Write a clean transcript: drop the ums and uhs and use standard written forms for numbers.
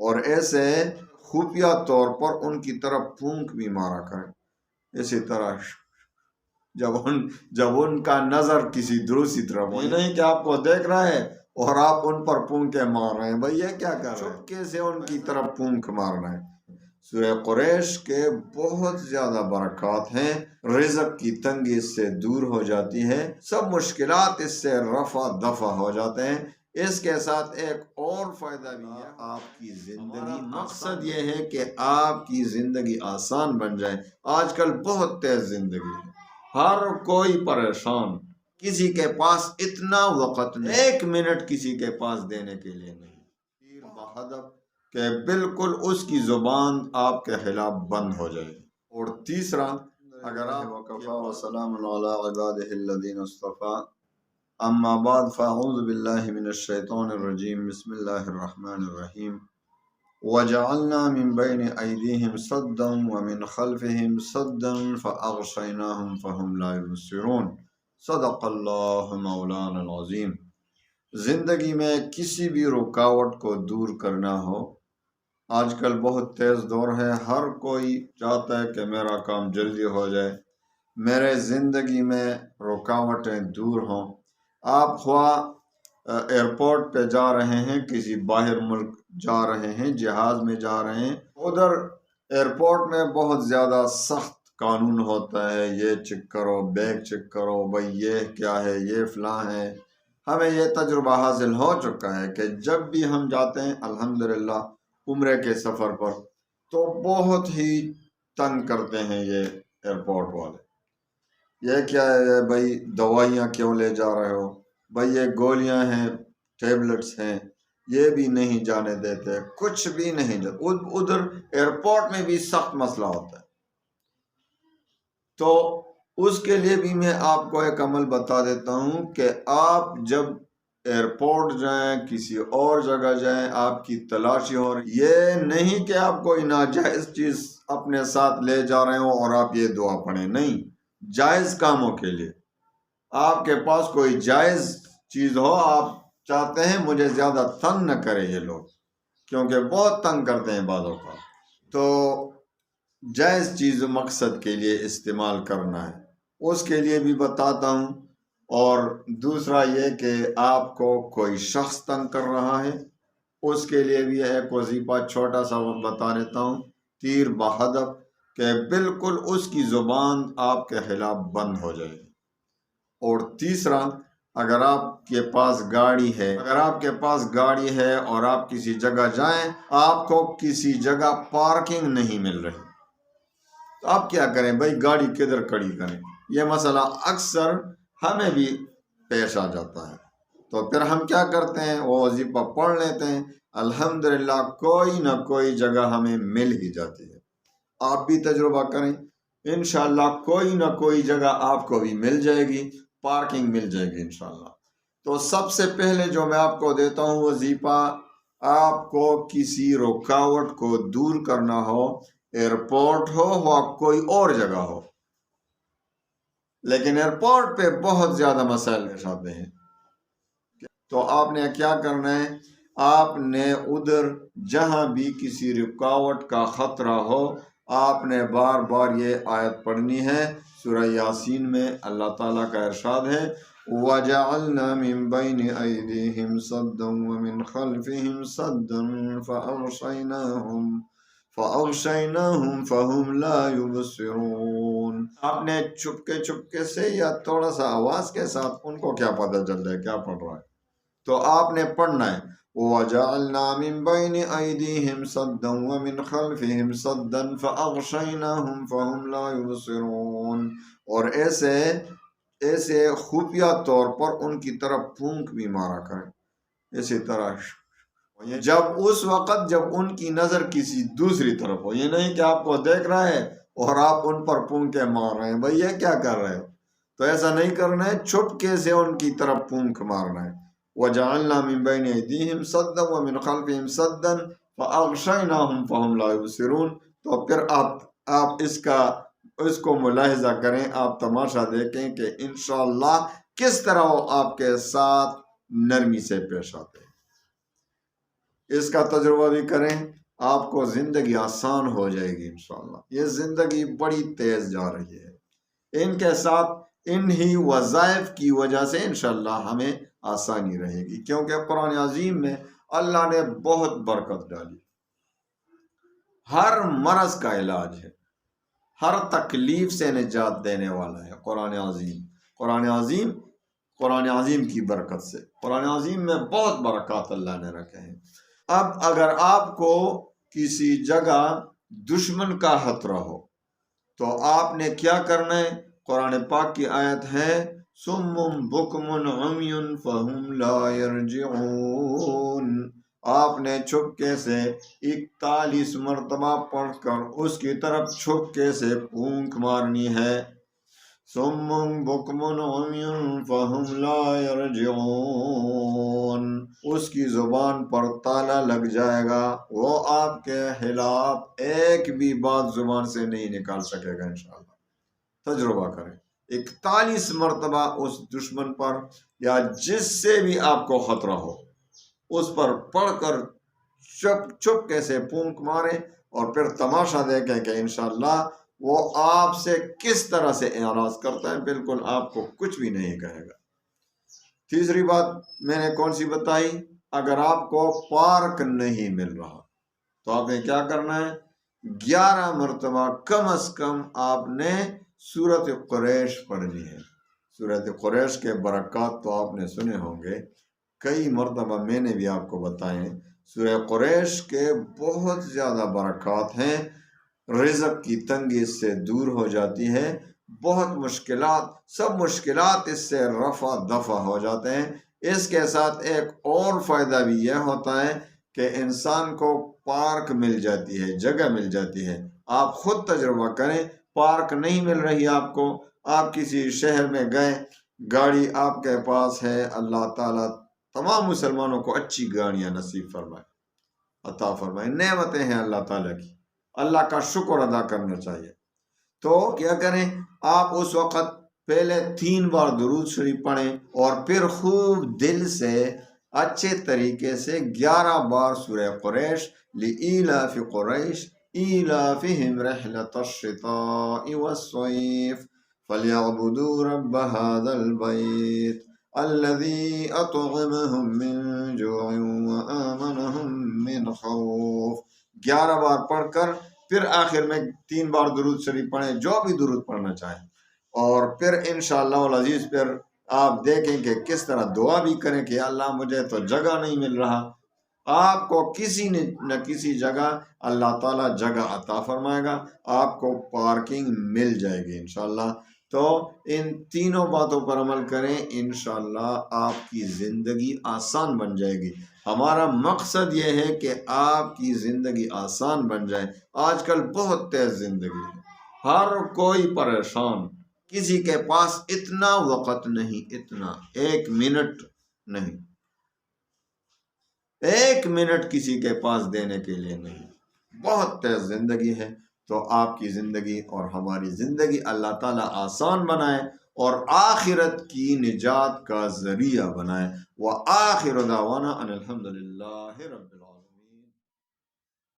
اور ایسے خفیہ طور پر ان کی طرف پھونک بھی مارا کریں. اسی طرح جب ان کا نظر کسی دوسری طرف ہو، یہ نہیں کہ آپ کو دیکھ رہا ہے اور آپ ان پر پھونکے مار رہے ہیں، بھئی یہ کیا کر رہے ہیں؟ چپکے سے ان کی طرف پھونک مارنا ہے. سورہ قریش کے بہت زیادہ برکات ہیں. رزق کی تنگی اس سے دور ہو جاتی ہے، سب مشکلات اس سے رفع دفع ہو جاتے ہیں. اس کے ساتھ ایک اور فائدہ بھی ہے، آپ کی زندگی، مقصد یہ ہے کہ آپ کی زندگی آسان بن جائے. آج کل بہت تیز زندگی ہے، ہر کوئی پریشان، کسی کے پاس اتنا وقت نہیں، 1 منٹ کسی کے پاس دینے کے لیے نہیں. تیر بہدف کہ بالکل اس کی زبان آپ کے خلاف بند ہو جائے. اور تیسرا، اگر آپ وقفا وسلام علی عبادہ الذین اصطفیٰ، اما بعد فاعوذ باللہ من الشیطان الرجیم، بسم اللہ الرحمن الرحیم. وجعلنا من بین ایدیہم سدا ومن خلفہم سدا فاغشیناہم فہم لا یبصرون. صدق اللہ مولانا العظیم. زندگی میں کسی بھی رکاوٹ کو دور کرنا ہو، آج کل بہت تیز دور ہے، ہر کوئی چاہتا ہے کہ میرا کام جلدی ہو جائے، میرے زندگی میں رکاوٹیں دور ہوں. آپ خواہ ایئرپورٹ پہ جا رہے ہیں، کسی باہر ملک جا رہے ہیں، جہاز میں جا رہے ہیں، ادھر ایئرپورٹ میں بہت زیادہ سخت قانون ہوتا ہے، یہ چیک کرو، بیگ چیک کرو، بھئی یہ کیا ہے، یہ فلاں ہے. ہمیں یہ تجربہ حاصل ہو چکا ہے کہ جب بھی ہم جاتے ہیں الحمدللہ عمرے کے سفر پر، تو بہت ہی تنگ کرتے ہیں یہ ایئرپورٹ والے. یہ کیا ہے بھئی، دوائیاں کیوں لے جا رہے ہو، بھئی یہ گولیاں ہیں، ٹیبلٹس ہیں، یہ بھی نہیں جانے دیتے، کچھ بھی نہیں جاتے. ادھر ایئرپورٹ میں بھی سخت مسئلہ ہوتا ہے. تو اس کے لیے بھی میں آپ کو ایک عمل بتا دیتا ہوں کہ آپ جب ایئرپورٹ جائیں، کسی اور جگہ جائیں، آپ کی تلاشی ہو رہی، یہ نہیں کہ آپ کوئی ناجائز چیز اپنے ساتھ لے جا رہے ہوں اور آپ یہ دعا پڑھیں. نہیں، جائز کاموں کے لیے آپ کے پاس کوئی جائز چیز ہو، آپ چاہتے ہیں مجھے زیادہ تنگ نہ کرے یہ لوگ، کیونکہ بہت تنگ کرتے ہیں بعضوں کا، تو جائز چیز مقصد کے لیے استعمال کرنا ہے. اس کے لیے بھی بتاتا ہوں. اور دوسرا یہ کہ آپ کو کوئی شخص تنگ کر رہا ہے، اس کے لیے بھی ایک وظیفہ چھوٹا سا بتا دیتا ہوں، تیر بہدف کہ بالکل اس کی زبان آپ کے خلاف بند ہو جائے. اور تیسرا، اگر آپ کے پاس گاڑی ہے اور آپ کسی جگہ جائیں، آپ کو کسی جگہ پارکنگ نہیں مل رہی، تو آپ کیا کریں بھائی، گاڑی کدھر کھڑی کریں. یہ مسئلہ اکثر ہمیں بھی پیش آ جاتا ہے. تو پھر ہم کیا کرتے ہیں، وہ وظیفہ پڑھ لیتے ہیں، الحمدللہ کوئی نہ کوئی جگہ ہمیں مل ہی جاتی ہے. آپ بھی تجربہ کریں، انشاءاللہ کوئی نہ کوئی جگہ آپ کو بھی مل جائے گی، پارکنگ مل جائے گی انشاءاللہ. تو سب سے پہلے جو میں آپ کو دیتا ہوں وظیفہ، آپ کو کسی رکاوٹ کو دور کرنا ہو، ایئرپورٹ ہو یا کوئی اور جگہ ہو، لیکن ایئرپورٹ پہ بہت زیادہ مسائل پیش آتے ہیں، تو آپ نے کیا کرنا ہے، آپ نے ادھر جہاں بھی کسی رکاوٹ کا خطرہ ہو، آپ نے بار بار یہ آیت پڑھنی ہے. سورہ یاسین میں اللہ تعالیٰ کا ارشاد ہے، وَجَعَلْنَا مِن بَيْنِ أَيْدِيهِمْ سَدًّا وَمِنْ خَلْفِهِمْ سَدًّا فَأَغْشَيْنَاهُمْ فَهُمْ لَا يُبْصِرُونَ. آپ نے چپکے سے یا تھوڑا سا آواز کے ساتھ، ان کو کیا پتہ چل رہا ہے کیا پڑھ رہا ہے، تو آپ نے پڑھنا ہے وَجَعَلْنَا مِن بَيْنِ أَيْدِيهِمْ سَدًّا وَمِنْ خَلْفِهِمْ سَدًّا فَأَغْشَيْنَاهُمْ فَهُمْ لَا يُبْصِرُونَ. اور ایسے خفیہ طور پر ان کی طرف پھونک بھی مارا کریں. اسی طرح جب اس وقت جب ان کی نظر کسی دوسری طرف ہو، یہ نہیں کہ آپ کو دیکھ رہا ہے اور آپ ان پر پھونکے مار رہے ہیں، بھئی یہ کیا کر رہے ہو، تو ایسا نہیں کرنا ہے، چھپکے سے ان کی طرف پھونک مارنا ہے. وَجَعَلْنَا مِن بَيْنِ أَيْدِيهِمْ سَدًّا وَمِنْ خَلْفِهِمْ سَدًّا فَأَغْشَيْنَاهُمْ فَهُمْ لَا يُبْصِرُونَ. تو پھر آپ اس کو ملاحظہ کریں، آپ تماشا دیکھیں کہ انشاءاللہ کس طرح وہ آپ کے ساتھ نرمی سے پیش آتے ہیں. اس کا تجربہ بھی کریں، آپ کو زندگی آسان ہو جائے گی انشاءاللہ۔ یہ زندگی بڑی تیز جا رہی ہے، ان کے ساتھ انہی وظائف کی وجہ سے انشاءاللہ ہمیں آسانی رہے گی، کیونکہ قرآن عظیم میں اللہ نے بہت برکت ڈالی، ہر مرض کا علاج ہے، ہر تکلیف سے نجات دینے والا ہے قرآن عظیم۔ قرآن عظیم کی برکت سے، قرآن عظیم میں بہت برکات اللہ نے رکھے ہیں۔ اب اگر آپ کو کسی جگہ دشمن کا خطرہ ہو تو آپ نے کیا کرنا ہے؟ قرآن پاک کی آیت ہے صم بکم عمی فہم لا یرجعون، آپ نے چھپکے سے 41 مرتبہ پڑھ کر اس کی طرف چھپکے سے پھونک مارنی ہے۔ صم بکم عمی فہم لا یرجعون، اس کی زبان پر تالا لگ جائے گا، وہ آپ کے خلاف ایک بھی بات زبان سے نہیں نکال سکے گا انشاءاللہ۔ تجربہ کریں، 41 مرتبہ اس دشمن پر یا جس سے بھی آپ کو خطرہ ہو اس پر پڑھ کر چھپ کیسے پھونک مارے، اور پھر تماشا دیکھیں کہ انشاءاللہ وہ آپ سے کس طرح سے اعراض کرتا ہے، بالکل آپ کو کچھ بھی نہیں کہے گا۔ تیسری بات میں نے کون سی بتائی؟ اگر آپ کو پارک نہیں مل رہا تو آپ نے کیا کرنا ہے؟ 11 مرتبہ کم از کم آپ نے سورۃ قریش پڑھنی ہے۔ سورۃ قریش کے برکات تو آپ نے سنے ہوں گے، کئی مرتبہ میں نے بھی آپ کو بتائے۔ سورہ قریش کے بہت زیادہ برکات ہیں، رزق کی تنگی اس سے دور ہو جاتی ہے، بہت سب مشکلات اس سے رفع دفع ہو جاتے ہیں۔ اس کے ساتھ ایک اور فائدہ بھی یہ ہوتا ہے کہ انسان کو پارک مل جاتی ہے، جگہ مل جاتی ہے۔ آپ خود تجربہ کریں، پارک نہیں مل رہی آپ کو، آپ کسی شہر میں گئے، گاڑی آپ کے پاس ہے، اللہ تعالیٰ تمام مسلمانوں کو اچھی گاڑیاں نصیب فرمائے، عطا فرمائے، نعمتیں ہیں اللہ تعالیٰ کی، اللہ کا شکر ادا کرنا چاہیے۔ تو کیا کریں؟ آپ اس وقت پہلے 3 بار درود شریف پڑھیں اور پھر خوب دل سے اچھے طریقے سے 11 بار سورہ قریش، لإیلاف قریش ایلافہم رحلۃ الشتاء والصیف فلیعبدوا رب ھذا البیت الذی اطعمہم من جوع وآمنہم من خوف، 11 بار پڑھ کر پھر آخر میں 3 بار درود شریف پڑھیں، جو بھی درود پڑھنا چاہیں، اور پھر انشاءاللہ العزیز پھر آپ دیکھیں کہ کس طرح دعا بھی کریں کہ یا اللہ مجھے تو جگہ نہیں مل رہا۔ آپ کو کسی نہ کسی جگہ اللہ تعالیٰ جگہ عطا فرمائے گا، آپ کو پارکنگ مل جائے گی انشاءاللہ۔ تو ان تینوں باتوں پر عمل کریں، انشاءاللہ آپ کی زندگی آسان بن جائے گی۔ ہمارا مقصد یہ ہے کہ آپ کی زندگی آسان بن جائے۔ آج کل بہت تیز زندگی ہے، ہر کوئی پریشان، کسی کے پاس اتنا وقت نہیں، اتنا 1 منٹ نہیں، 1 منٹ کسی کے پاس دینے کے لیے نہیں، بہت تیز زندگی ہے۔ تو آپ کی زندگی اور ہماری زندگی اللہ تعالیٰ آسان بنائے اور آخرت کی نجات کا ذریعہ بنائے۔ وآخر دعوانا ان الحمد للہ رب العالمین۔